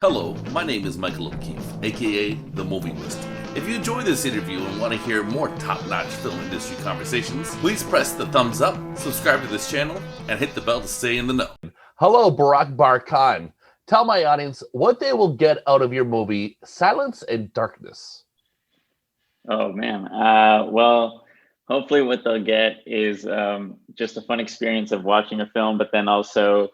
Hello, my name is Michael O'Keefe, aka The Movie Wist. If you enjoy this interview and want to hear more top-notch film industry conversations, please press the thumbs up, subscribe to this channel, and hit the bell to stay in the know. Hello, Barak Barkan. Tell my audience what they will get out of your movie, Silence and Darkness. Oh man. Well, hopefully what they'll get is just a fun experience of watching a film, but then also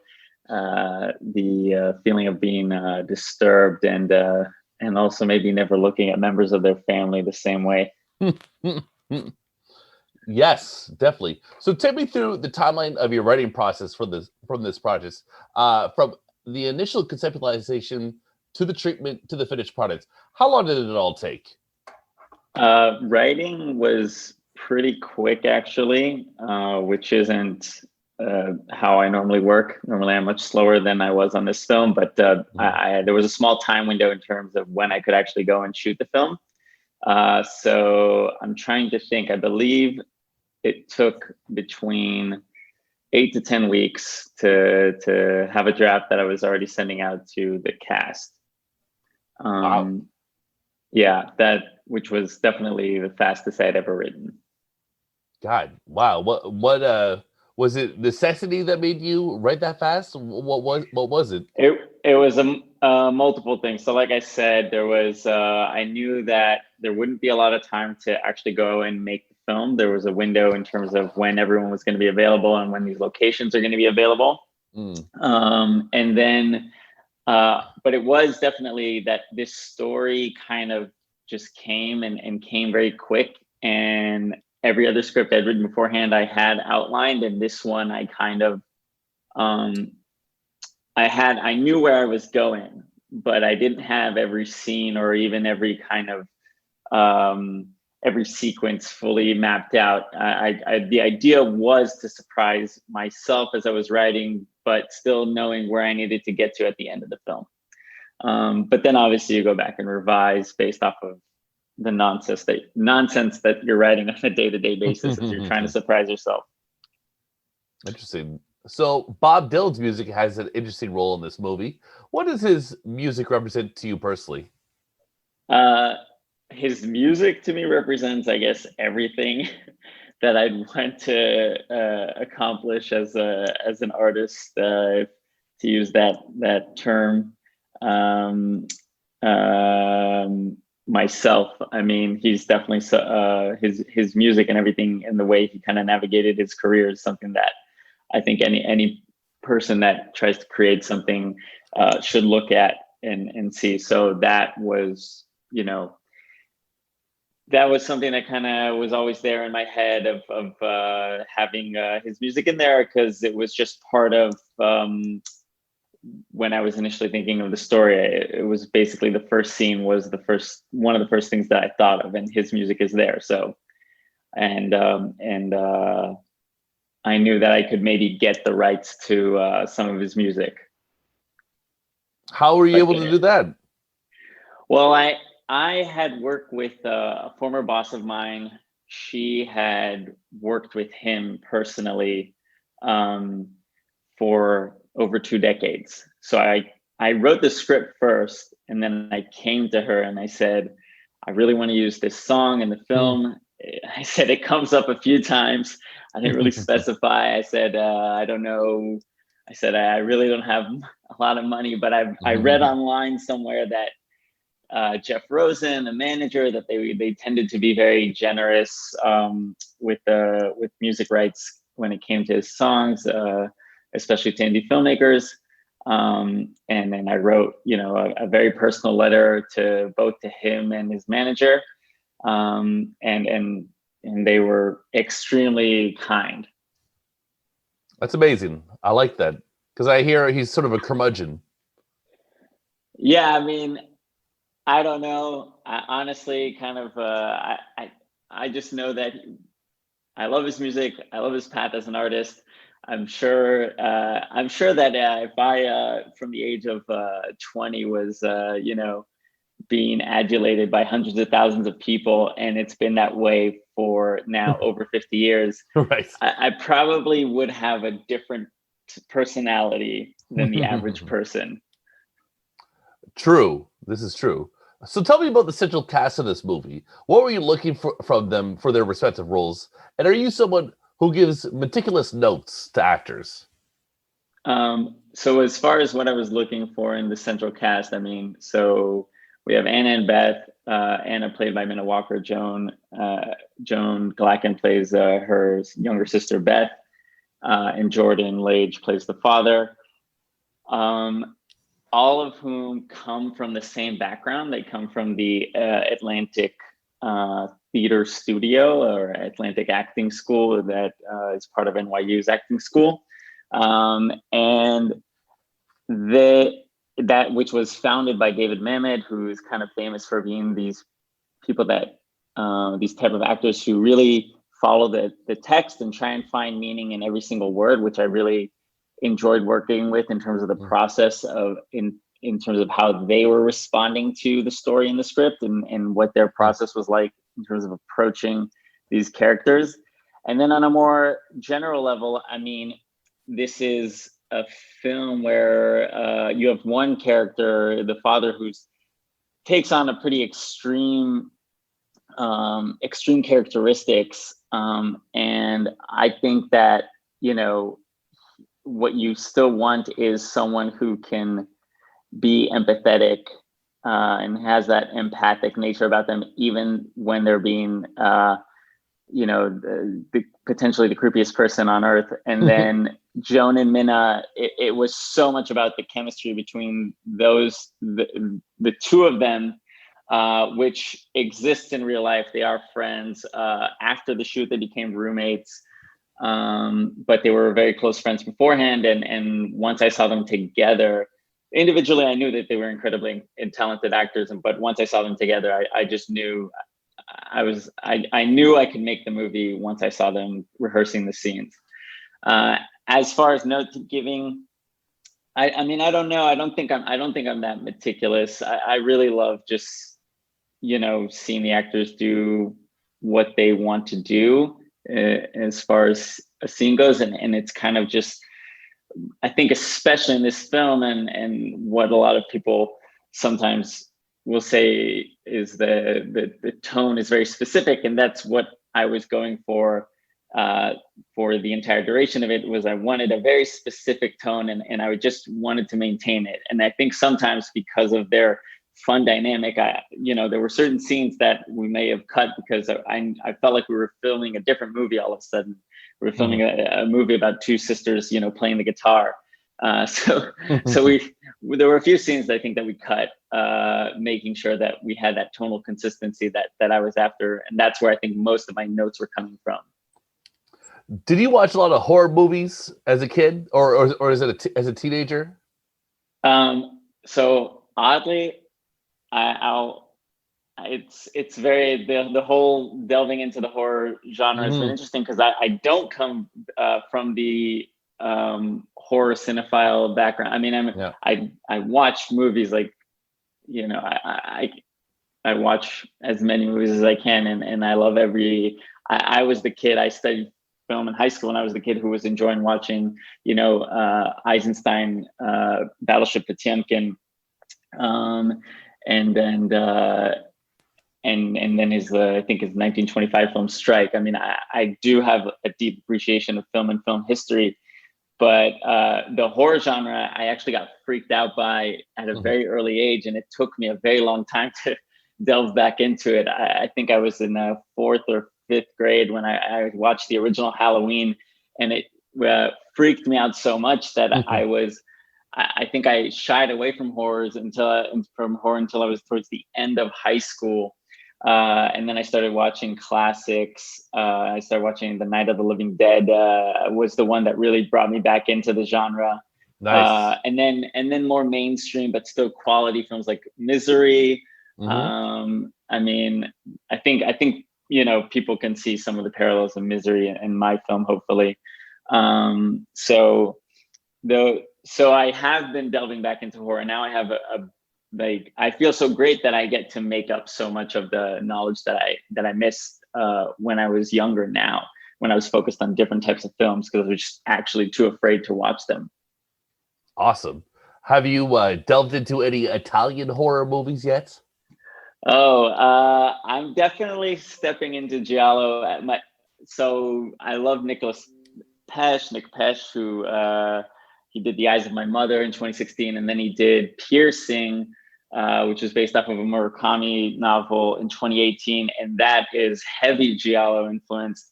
the feeling of being disturbed and also maybe never looking at members of their family the same way. Yes, definitely. So take me through the timeline of your writing process from this project, from the initial conceptualization to the treatment to the finished product. How long did it all take? Writing was pretty quick, actually, which isn't how I normally work. Normally, I'm much slower than I was on this film, but there was a small time window in terms of when I could actually go and shoot the film. So I'm trying to think. I believe it took between 8 to 10 weeks to have a draft that I was already sending out to the cast. Wow. Yeah, which was definitely the fastest I'd ever written. God, wow. What was it necessity that made you write that fast? What was it? It was multiple things. So like I said, there was I knew that there wouldn't be a lot of time to actually go and make the film. There was a window in terms of when everyone was going to be available and when these locations are going to be available. And then but it was definitely that this story kind of just came and came very quick. And every other script I'd written beforehand, I had outlined. And this one, I kind of, I knew where I was going, but I didn't have every scene or even every kind of, every sequence fully mapped out. The idea was to surprise myself as I was writing, but still knowing where I needed to get to at the end of the film. But then obviously you go back and revise based off of the nonsense that you're writing on a day-to-day basis as you're trying to surprise yourself. Interesting. So Bob Dylan's music has an interesting role in this movie. What does his music represent to you personally? His music to me represents, I guess, everything that I'd want to accomplish as an artist, to use that term. Myself, I mean, he's definitely his music and everything, and the way he kind of navigated his career is something that I think any person that tries to create something should look at and see. So that was, that was something that kind of was always there in my head of having his music in there, because it was just part of when I was initially thinking of the story. It was basically the first scene was one of the first things that I thought of, and his music is there. So, and I knew that I could maybe get the rights to some of his music. How were you able to do that? Well, I had worked with a former boss of mine. She had worked with him personally for over 2 decades. So I wrote the script first, and then I came to her and I said, I really want to use this song in the film. I said, it comes up a few times. I didn't really specify. I said, I don't know. I said, I really don't have a lot of money, but I read online somewhere that Jeff Rosen, the manager, that they tended to be very generous with music rights when it came to his songs, especially to indie filmmakers. And then I wrote, a very personal letter to him and his manager. And they were extremely kind. That's amazing. I like that, because I hear he's sort of a curmudgeon. Yeah, I mean, I don't know. I honestly kind of, I just know that I love his music. I love his path as an artist. I'm sure that if I, from the age of 20, was, being adulated by hundreds of thousands of people, and it's been that way for now over 50 years, right? I probably would have a different personality than the average person. True. This is true. So tell me about the central cast of this movie. What were you looking for from them for their respective roles? And are you someone who gives meticulous notes to actors? So as far as what I was looking for in the central cast, I mean, so we have Anna and Beth. Anna played by Minna Walker. Joan Glacken plays her younger sister Beth, and Jordan Lage plays the father. All of whom come from the same background. They come from the Atlantic Theater Studio or Atlantic Acting School that is part of NYU's acting school. And that which was founded by David Mamet, who's kind of famous for being these people that these type of actors who really follow the text and try and find meaning in every single word, which I really enjoyed working with in terms of the process of in terms of how they were responding to the story in the script and what their process was like in terms of approaching these characters. And then on a more general level, I mean, this is a film where you have one character, the father, who's takes on a pretty extreme characteristics. And I think that, you know, what you still want is someone who can be empathetic and has that empathic nature about them, even when they're being, you know, potentially the creepiest person on earth. And then Joan and Minna, it was so much about the chemistry between those, the two of them, which exists in real life. They are friends. After the shoot, they became roommates. But they were very close friends beforehand. And once I saw them together, individually, I knew that they were incredibly talented actors. But once I saw them together, I just knew I knew I could make the movie once I saw them rehearsing the scenes. As far as note giving, I mean, I don't know. I don't think I'm that meticulous. I really love just, you know, seeing the actors do what they want to do as far as a scene goes. And it's kind of just, I think, especially in this film and what a lot of people sometimes will say is the tone is very specific. And that's what I was going for the entire duration of it. Was I wanted a very specific tone and I just wanted to maintain it. And I think sometimes because of their fun dynamic, you know, there were certain scenes that we may have cut because I felt like we were filming a different movie all of a sudden. We were filming a movie about two sisters, you know, playing the guitar. So there were a few scenes I think that we cut, making sure that we had that tonal consistency that I was after. And that's where I think most of my notes were coming from. Did you watch a lot of horror movies as a kid or is it as a teenager? So oddly, it's very, the whole delving into the horror genre has been interesting because I don't come from the horror cinephile background. I mean, I watch movies like, you know, I watch as many movies as I can and I love I was the kid, I studied film in high school and I was the kid who was enjoying watching, you know, Eisenstein, Battleship Potemkin, and then his I think his 1925 film Strike. I mean, I do have a deep appreciation of film and film history, but the horror genre I actually got freaked out by at a very early age, and it took me a very long time to delve back into it. I think I was in fourth or fifth grade when I watched the original Halloween, and it freaked me out so much that I think I shied away from horror until I was towards the end of high school. And then I started watching classics. I started watching The Night of the Living Dead, was the one that really brought me back into the genre. Nice. And then more mainstream, but still quality films like Misery. I mean, I think, you know, people can see some of the parallels of Misery in my film, hopefully. So I have been delving back into horror. Now I have I feel so great that I get to make up so much of the knowledge that I missed when I was younger. Now, when I was focused on different types of films because I was just actually too afraid to watch them. Awesome. Have you delved into any Italian horror movies yet? Oh, I'm definitely stepping into Giallo at my. So I love Nick Pesh, who he did The Eyes of My Mother in 2016, and then he did Piercing, which is based off of a Murakami novel in 2018, and that is heavy Giallo influenced.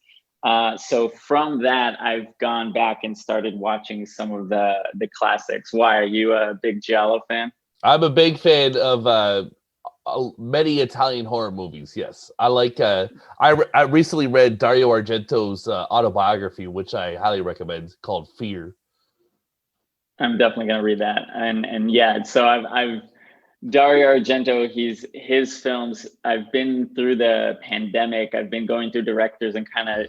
So from that, I've gone back and started watching some of the classics. Why, are you a big Giallo fan? I'm a big fan of many Italian horror movies. Yes, I like. I recently read Dario Argento's autobiography, which I highly recommend, called Fear. I'm definitely gonna read that, and yeah. So I've Dario Argento. His films. I've been through the pandemic. I've been going through directors and kind of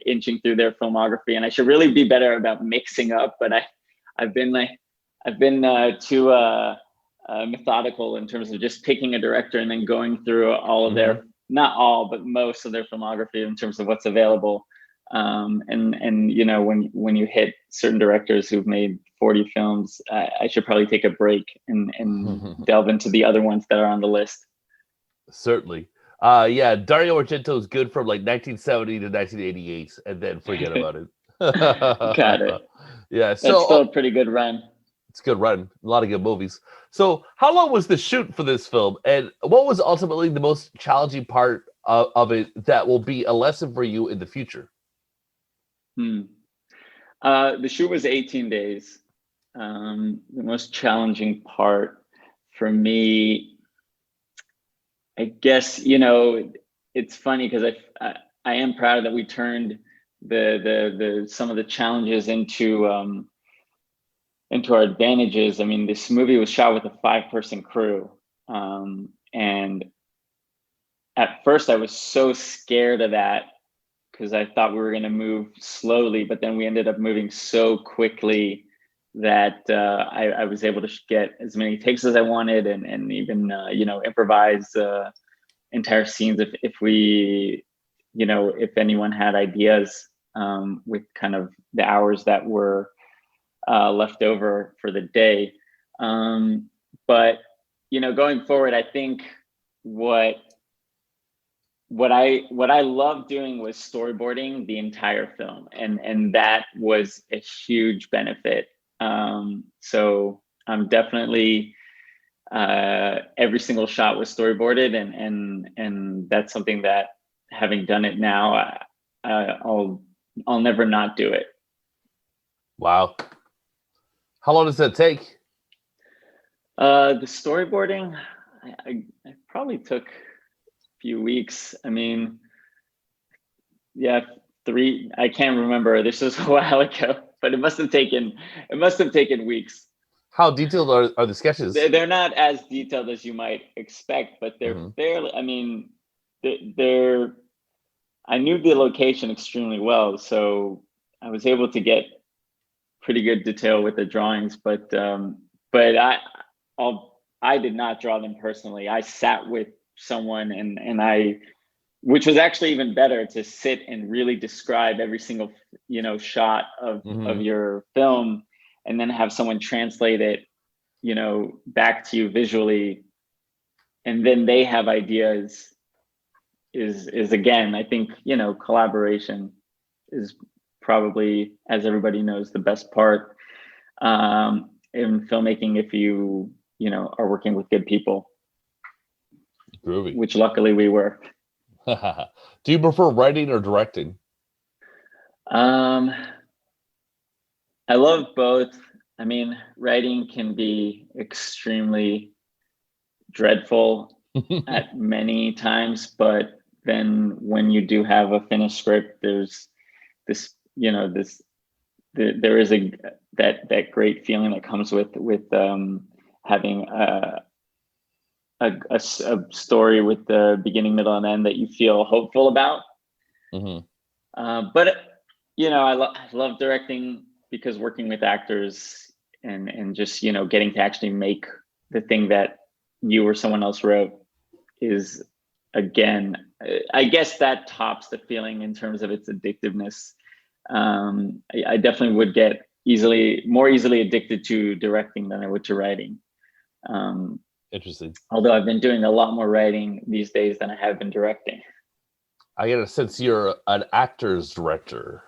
inching through their filmography, and I should really be better about mixing up. But I've been too methodical in terms of just picking a director and then going through all of their, not all, but most of their filmography in terms of what's available. And you know, when you hit certain directors who've made 40 films, I should probably take a break and delve into the other ones that are on the list. Certainly. Yeah, Dario Argento is good from like 1970 to 1988, and then forget about it. Got it. Yeah, That's so still a pretty good run. it's a good run. A lot of good movies. So how long was the shoot for this film? And what was ultimately the most challenging part of it that will be a lesson for you in the future? The shoot was 18 days. The most challenging part for me, I guess, you know, it's funny because I am proud that we turned the some of the challenges into our advantages. I mean, this movie was shot with a 5-person crew, and at first I was so scared of that because I thought we were going to move slowly, but then we ended up moving so quickly that I was able to get as many takes as I wanted, and even you know, improvise entire scenes if we, you know, if anyone had ideas with kind of the hours that were left over for the day. But you know, going forward, I think what I loved doing was storyboarding the entire film, and that was a huge benefit. So I'm definitely every single shot was storyboarded, and that's something that, having done it now, I'll never not do it. Wow. How long does that take? The storyboarding, I probably took a few weeks. I mean, yeah, 3. I can't remember. This was a while ago, but it must have taken weeks. How detailed are the sketches? They're not as detailed as you might expect, but they're fairly. I mean, they're. I knew the location extremely well, so I was able to get pretty good detail with the drawings. But I did not draw them personally. I sat with someone, and which was actually even better, to sit and really describe every single, you know, shot of your film, and then have someone translate it, you know, back to you visually, and then they have ideas. Is again, I think, you know, collaboration is probably, as everybody knows, the best part in filmmaking, if you know, are working with good people. Groovy. Which luckily we were. Do you prefer writing or directing? I love both. I mean, writing can be extremely dreadful at many times, but then when you do have a finished script, there's this, you know, there is that great feeling that comes with having a story with the beginning, middle, and end that you feel hopeful about. But you know, I love directing, because working with actors and just, you know, getting to actually make the thing that you or someone else wrote is, again, I guess that tops the feeling in terms of its addictiveness. I definitely would get more easily addicted to directing than I would to writing. Interesting. Although I've been doing a lot more writing these days than I have been directing. I get a sense you're an actor's director.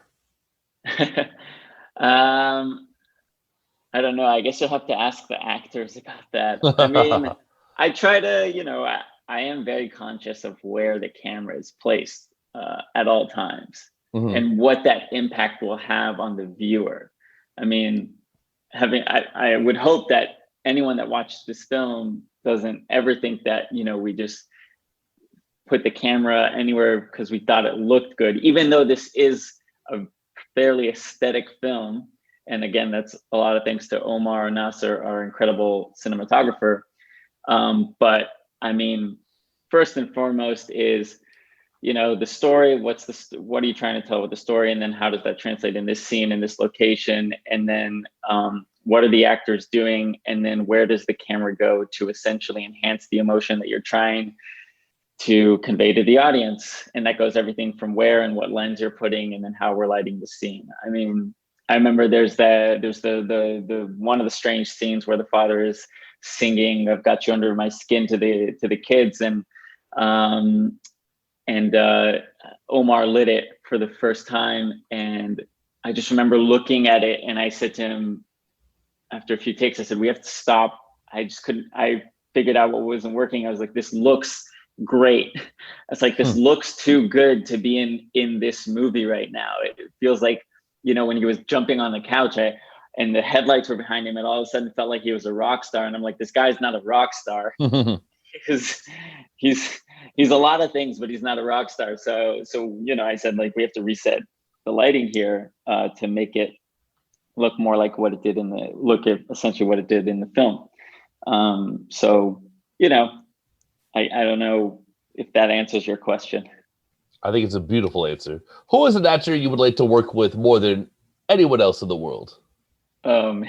I don't know. I guess you'll have to ask the actors about that. I mean, I try to, I am very conscious of where the camera is placed at all times, and what that impact will have on the viewer. I mean, I would hope that anyone that watches this film doesn't ever think that, we just put the camera anywhere because we thought it looked good, even though this is a fairly aesthetic film. And again, that's a lot of thanks to Omar Nasser, our incredible cinematographer. But I mean, first and foremost is, the story. What are you trying to tell with the story? And then how does that translate in this scene, in this location? And then what are the actors doing? And then where does the camera go to essentially enhance the emotion that you're trying to convey to the audience? And that goes everything from where and what lens you're putting, and then how we're lighting the scene. I mean, I remember there's the one of the strange scenes where the father is singing "I've Got You Under My Skin" to the kids, and Omar lit it for the first time, and I just remember looking at it, and I said to him after a few takes, I said, "We have to stop." I figured out what wasn't working. I was like, "This looks great." It's like, this looks too good to be in this movie right now. It feels like, when he was jumping on the couch, and the headlights were behind him, and all of a sudden it felt like he was a rock star. And I'm like, this guy's not a rock star. He's a lot of things, but he's not a rock star. So I said, like, we have to reset the lighting here to make it look more like what it did essentially what it did in the film. I don't know if that answers your question. I think it's a beautiful answer. Who is an actor you would like to work with more than anyone else in the world? So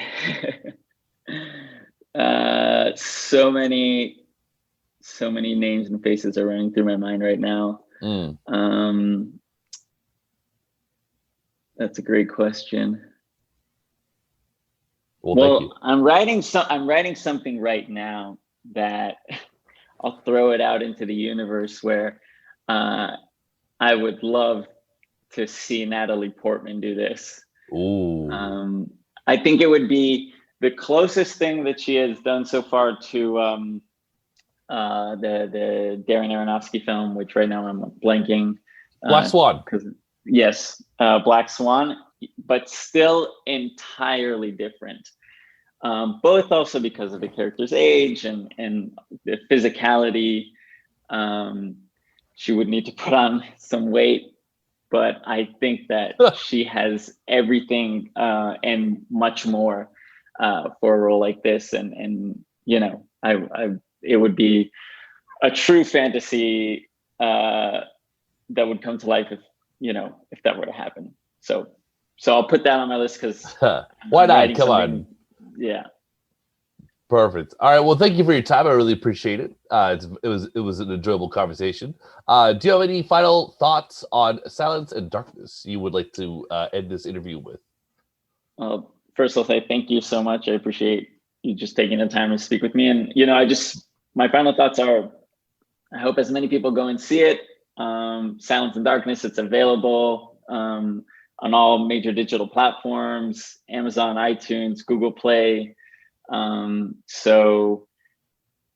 many names and faces are running through my mind right now. That's a great question. Well, I'm writing something right now that I'll throw it out into the universe, where I would love to see Natalie Portman do this. Ooh. I think it would be the closest thing that she has done so far to the Darren Aronofsky film, which right now I'm blanking. Black Swan. Yes, Black Swan, but still entirely different. Both also because of the character's age and the physicality. She would need to put on some weight, but I think that she has everything and much more for a role like this. And it would be a true fantasy that would come to life if that were to happen. So I'll put that on my list because why not? Come on. Yeah. Perfect. All right. Well, thank you for your time. I really appreciate it. It was an enjoyable conversation. Do you have any final thoughts on Silence and Darkness you would like to end this interview with? First, I'll say thank you so much. I appreciate you just taking the time to speak with me. And my final thoughts are, I hope as many people go and see it. Silence and Darkness. It's available on all major digital platforms: Amazon, iTunes, Google Play. So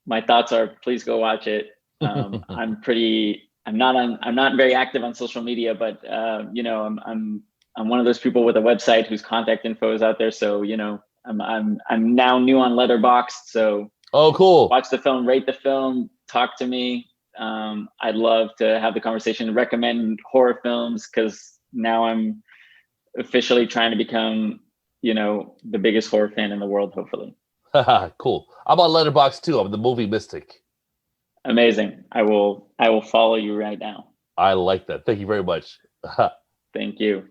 my thoughts are, please go watch it. I'm not very active on social media, but I'm one of those people with a website whose contact info is out there. So I'm now new on Letterboxd. So cool. Watch the film, rate the film, talk to me. I'd love to have the conversation, recommend horror films, because now I'm officially trying to become the biggest horror fan in the world, hopefully. Cool. I'm on Letterboxd too. I'm the movie mystic. Amazing. I will follow you right now. I like that. Thank you very much. Thank you.